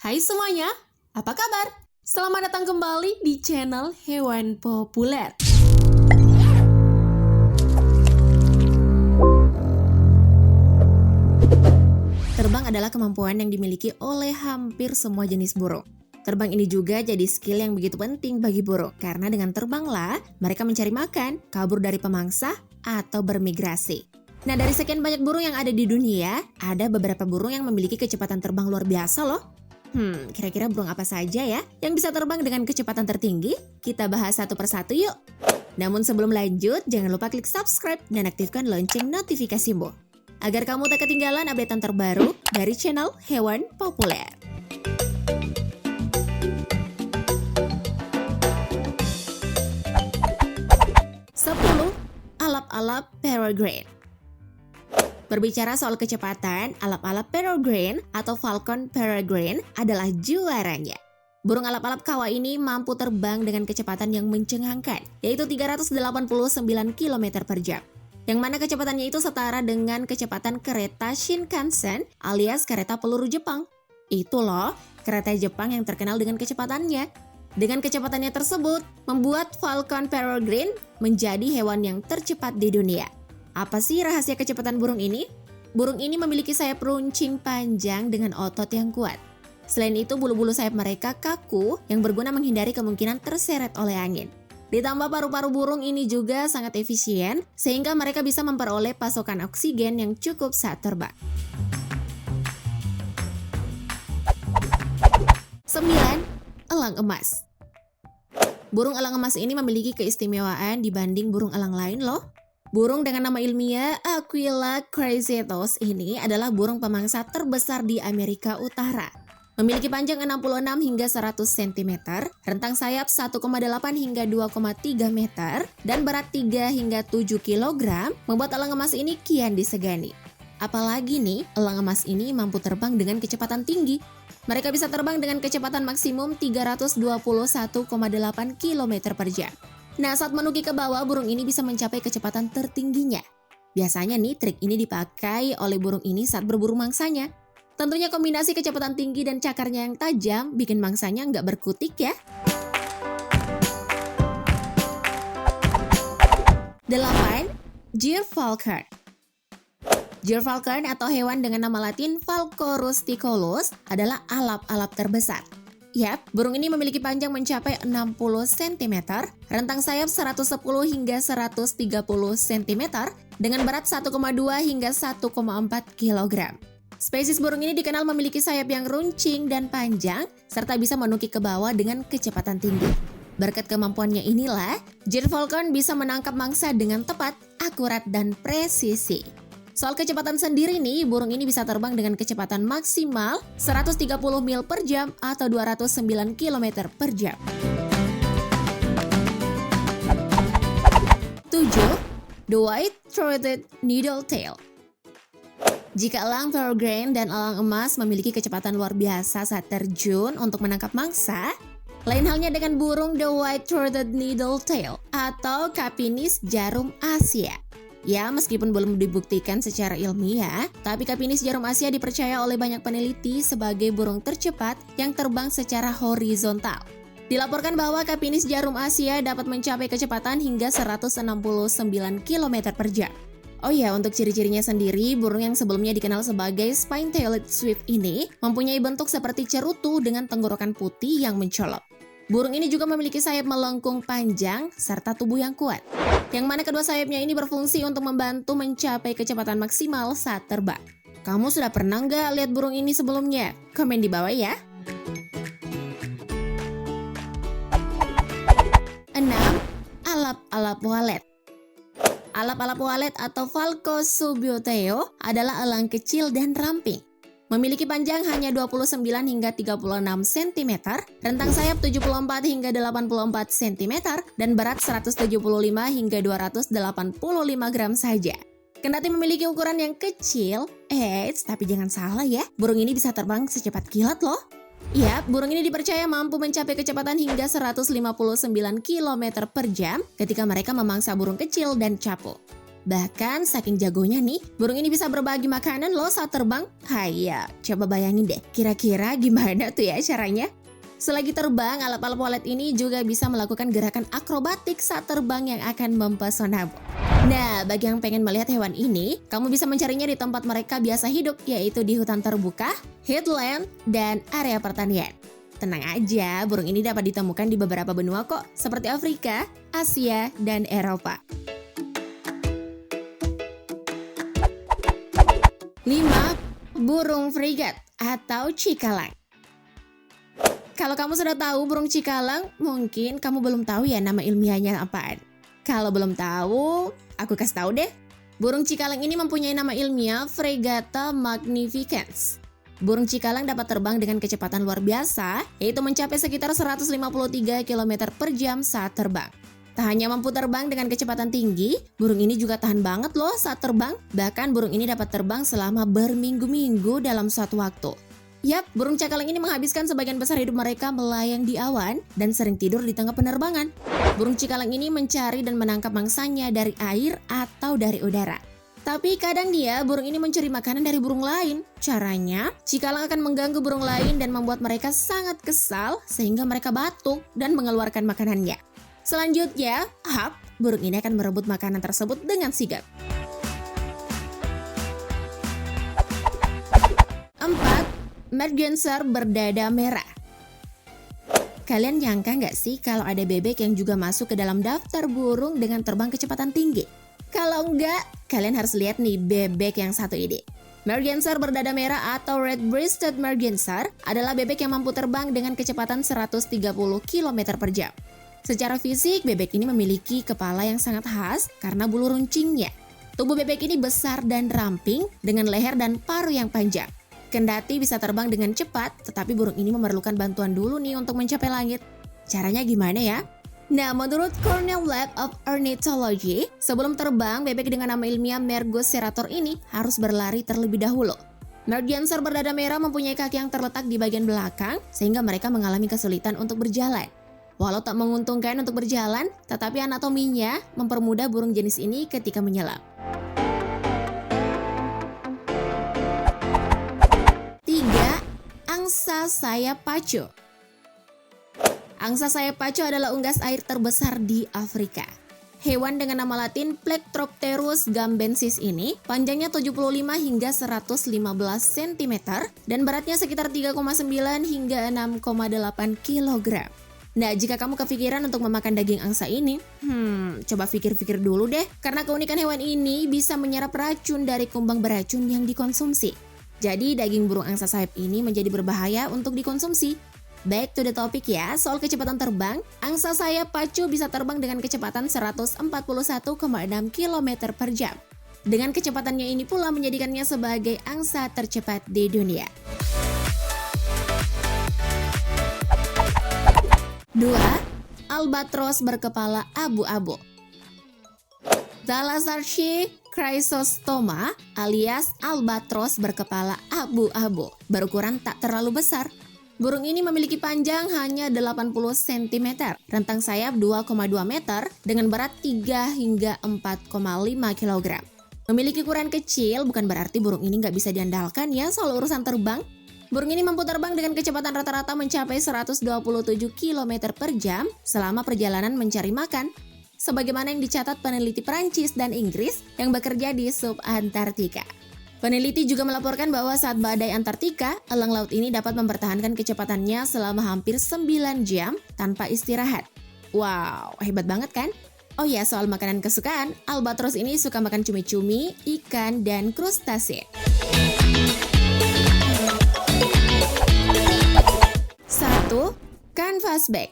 Hai semuanya, apa kabar? Selamat datang kembali di channel Hewan Populer. Terbang adalah kemampuan yang dimiliki oleh hampir semua jenis burung. Terbang ini juga jadi skill yang begitu penting bagi burung, karena dengan terbanglah mereka mencari makan, kabur dari pemangsa, atau bermigrasi. Nah, dari sekian banyak burung yang ada di dunia, ada beberapa burung yang memiliki kecepatan terbang luar biasa loh. Kira-kira burung apa saja ya yang bisa terbang dengan kecepatan tertinggi? Kita bahas satu persatu yuk. Namun sebelum lanjut, jangan lupa klik subscribe dan aktifkan lonceng notifikasimu, agar kamu tak ketinggalan updatean terbaru dari channel Hewan Populer. Alap-alap peregrine. Berbicara soal kecepatan, alap-alap peregrine atau falcon peregrine adalah juaranya. Burung alap-alap kawah ini mampu terbang dengan kecepatan yang mencengangkan, yaitu 389 km per jam. Yang mana kecepatannya itu setara dengan kecepatan kereta Shinkansen alias kereta peluru Jepang. Itu loh, kereta Jepang yang terkenal dengan kecepatannya. Dengan kecepatannya tersebut, membuat falcon peregrine menjadi hewan yang tercepat di dunia. Apa sih rahasia kecepatan burung ini? Burung ini memiliki sayap runcing panjang dengan otot yang kuat. Selain itu, bulu-bulu sayap mereka kaku yang berguna menghindari kemungkinan terseret oleh angin. Ditambah paru-paru burung ini juga sangat efisien, sehingga mereka bisa memperoleh pasokan oksigen yang cukup saat terbang. 9. Elang emas. Burung elang emas ini memiliki keistimewaan dibanding burung elang lain loh. Burung dengan nama ilmiah Aquila chrysaetos ini adalah burung pemangsa terbesar di Amerika Utara. Memiliki panjang 66 hingga 100 cm, rentang sayap 1,8 hingga 2,3 meter, dan berat 3 hingga 7 kg, membuat elang emas ini kian disegani. Apalagi nih, elang emas ini mampu terbang dengan kecepatan tinggi. Mereka bisa terbang dengan kecepatan maksimum 321,8 km per jam. Nah, saat menuki ke bawah, burung ini bisa mencapai kecepatan tertingginya. Biasanya nih, trik ini dipakai oleh burung ini saat berburu mangsanya. Tentunya kombinasi kecepatan tinggi dan cakarnya yang tajam bikin mangsanya nggak berkutik ya. 8. Gyrfalcon. Gyrfalcon atau hewan dengan nama latin Falco rusticolus adalah alap-alap terbesar. Yap, burung ini memiliki panjang mencapai 60 cm, rentang sayap 110 hingga 130 cm, dengan berat 1,2 hingga 1,4 kg. Spesies burung ini dikenal memiliki sayap yang runcing dan panjang, serta bisa menuki ke bawah dengan kecepatan tinggi. Berkat kemampuannya inilah, Gyrfalcon bisa menangkap mangsa dengan tepat, akurat, dan presisi. Soal kecepatan sendiri nih, burung ini bisa terbang dengan kecepatan maksimal 130 mil per jam atau 209 km per jam. 7. The White-throated Needletail. Jika elang peregrine dan elang emas memiliki kecepatan luar biasa saat terjun untuk menangkap mangsa, lain halnya dengan burung The White-throated Needletail atau Capinis jarum Asia. Ya, meskipun belum dibuktikan secara ilmiah, tapi Capinis jarum Asia dipercaya oleh banyak peneliti sebagai burung tercepat yang terbang secara horizontal. Dilaporkan bahwa Capinis jarum Asia dapat mencapai kecepatan hingga 169 km per jam. Oh ya, untuk ciri-cirinya sendiri, burung yang sebelumnya dikenal sebagai spine-tailed swift ini mempunyai bentuk seperti cerutu dengan tenggorokan putih yang mencolok. Burung ini juga memiliki sayap melengkung panjang serta tubuh yang kuat, yang mana kedua sayapnya ini berfungsi untuk membantu mencapai kecepatan maksimal saat terbang. Kamu sudah pernah nggak lihat burung ini sebelumnya? Komen di bawah ya. 6. Alap-alap walet. Alap-alap walet atau Falco subuteo adalah elang kecil dan ramping. Memiliki panjang hanya 29 hingga 36 cm, rentang sayap 74 hingga 84 cm, dan berat 175 hingga 285 gram saja. Kendati memiliki ukuran yang kecil, tapi jangan salah ya, burung ini bisa terbang secepat kilat loh. Ya, burung ini dipercaya mampu mencapai kecepatan hingga 159 km per jam ketika mereka memangsa burung kecil dan capung. Bahkan saking jagonya nih, burung ini bisa berbagi makanan loh saat terbang. Haya, coba bayangin deh, kira-kira gimana tuh ya caranya? Selagi terbang, alap-alap walet ini juga bisa melakukan gerakan akrobatik saat terbang yang akan mempesonamu. Nah, bagi yang pengen melihat hewan ini, kamu bisa mencarinya di tempat mereka biasa hidup, yaitu di hutan terbuka, heathland, dan area pertanian. Tenang aja, burung ini dapat ditemukan di beberapa benua kok, seperti Afrika, Asia, dan Eropa. 5. Burung frigat atau cikalang. Kalau kamu sudah tahu burung cikalang, mungkin kamu belum tahu ya nama ilmiahnya apaan. Kalau belum tahu, aku kasih tahu deh. Burung cikalang ini mempunyai nama ilmiah Fregata magnificans. Burung cikalang dapat terbang dengan kecepatan luar biasa, yaitu mencapai sekitar 153 km per jam saat terbang. Tak hanya mampu terbang dengan kecepatan tinggi, burung ini juga tahan banget loh saat terbang. Bahkan burung ini dapat terbang selama berminggu-minggu dalam suatu waktu. Yap, burung cakalang ini menghabiskan sebagian besar hidup mereka melayang di awan dan sering tidur di tengah penerbangan. Burung cikalang ini mencari dan menangkap mangsanya dari air atau dari udara. Tapi kadang burung ini mencuri makanan dari burung lain. Caranya, cikalang akan mengganggu burung lain dan membuat mereka sangat kesal sehingga mereka batuk dan mengeluarkan makanannya. Selanjutnya, burung ini akan merebut makanan tersebut dengan sigap. 4. Merganser berdada merah. Kalian nyangka nggak sih kalau ada bebek yang juga masuk ke dalam daftar burung dengan terbang kecepatan tinggi? Kalau nggak, kalian harus lihat nih bebek yang satu ini. Merganser berdada merah atau red-breasted merganser adalah bebek yang mampu terbang dengan kecepatan 130 km per jam. Secara fisik, bebek ini memiliki kepala yang sangat khas karena bulu runcingnya. Tubuh bebek ini besar dan ramping dengan leher dan paruh yang panjang. Kendati bisa terbang dengan cepat, tetapi burung ini memerlukan bantuan dulu nih untuk mencapai langit. Caranya gimana ya? Nah, menurut Cornell Lab of Ornithology, sebelum terbang, bebek dengan nama ilmiah Mergocerator ini harus berlari terlebih dahulu. Merganser berdada merah mempunyai kaki yang terletak di bagian belakang, sehingga mereka mengalami kesulitan untuk berjalan. Walau tak menguntungkan untuk berjalan, tetapi anatominya mempermudah burung jenis ini ketika menyelam. 3. Angsa sayap pacu. Angsa sayap pacu adalah unggas air terbesar di Afrika. Hewan dengan nama latin Plectropterus gambensis ini panjangnya 75 hingga 115 cm dan beratnya sekitar 3,9 hingga 6,8 kg. Nah, jika kamu kepikiran untuk memakan daging angsa ini, coba pikir-pikir dulu deh, karena keunikan hewan ini bisa menyerap racun dari kumbang beracun yang dikonsumsi. Jadi, daging burung angsa sayap ini menjadi berbahaya untuk dikonsumsi. Back to the topic ya, soal kecepatan terbang, angsa sayap pacu bisa terbang dengan kecepatan 141,6 km per jam. Dengan kecepatannya ini pula menjadikannya sebagai angsa tercepat di dunia. 2. Albatros berkepala abu-abu. Thalassarchia chrysostoma alias albatros berkepala abu-abu berukuran tak terlalu besar. Burung ini memiliki panjang hanya 80 cm, rentang sayap 2,2 meter dengan berat 3 hingga 4,5 kg. Memiliki ukuran kecil bukan berarti burung ini nggak bisa diandalkan ya soal urusan terbang. Burung ini mampu terbang dengan kecepatan rata-rata mencapai 127 km per jam selama perjalanan mencari makan, sebagaimana yang dicatat peneliti Prancis dan Inggris yang bekerja di sub-Antartika. Peneliti juga melaporkan bahwa saat badai Antartika, elang laut ini dapat mempertahankan kecepatannya selama hampir 9 jam tanpa istirahat. Wow, hebat banget kan? Oh ya, soal makanan kesukaan, albatros ini suka makan cumi-cumi, ikan, dan krustase. 1. Canvasback.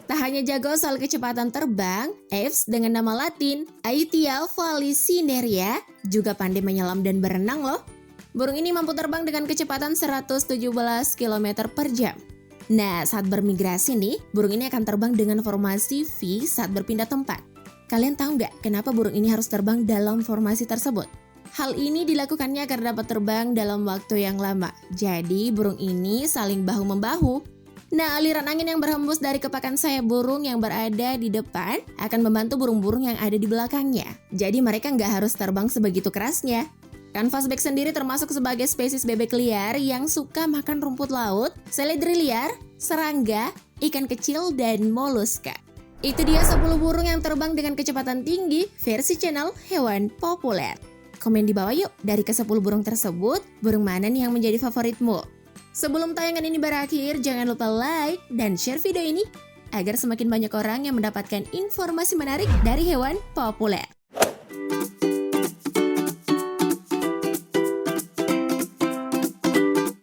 Tak hanya jago soal kecepatan terbang, Aves dengan nama latin Aitia valicinerea juga pandai menyelam dan berenang loh. Burung ini mampu terbang dengan kecepatan 117 km per jam. Nah, saat bermigrasi nih, burung ini akan terbang dengan formasi V saat berpindah tempat. Kalian tahu nggak kenapa burung ini harus terbang dalam formasi tersebut? Hal ini dilakukannya agar dapat terbang dalam waktu yang lama. Jadi, burung ini saling bahu-membahu. Nah, aliran angin yang berhembus dari kepakan sayap burung yang berada di depan akan membantu burung-burung yang ada di belakangnya. Jadi mereka nggak harus terbang sebegitu kerasnya. Canvasback sendiri termasuk sebagai spesies bebek liar yang suka makan rumput laut, seledri liar, serangga, ikan kecil, dan moluska. Itu dia 10 burung yang terbang dengan kecepatan tinggi versi channel Hewan Populer. Komen di bawah yuk, dari ke-10 burung tersebut, burung mana nih yang menjadi favoritmu? Sebelum tayangan ini berakhir, jangan lupa like dan share video ini agar semakin banyak orang yang mendapatkan informasi menarik dari hewan populer.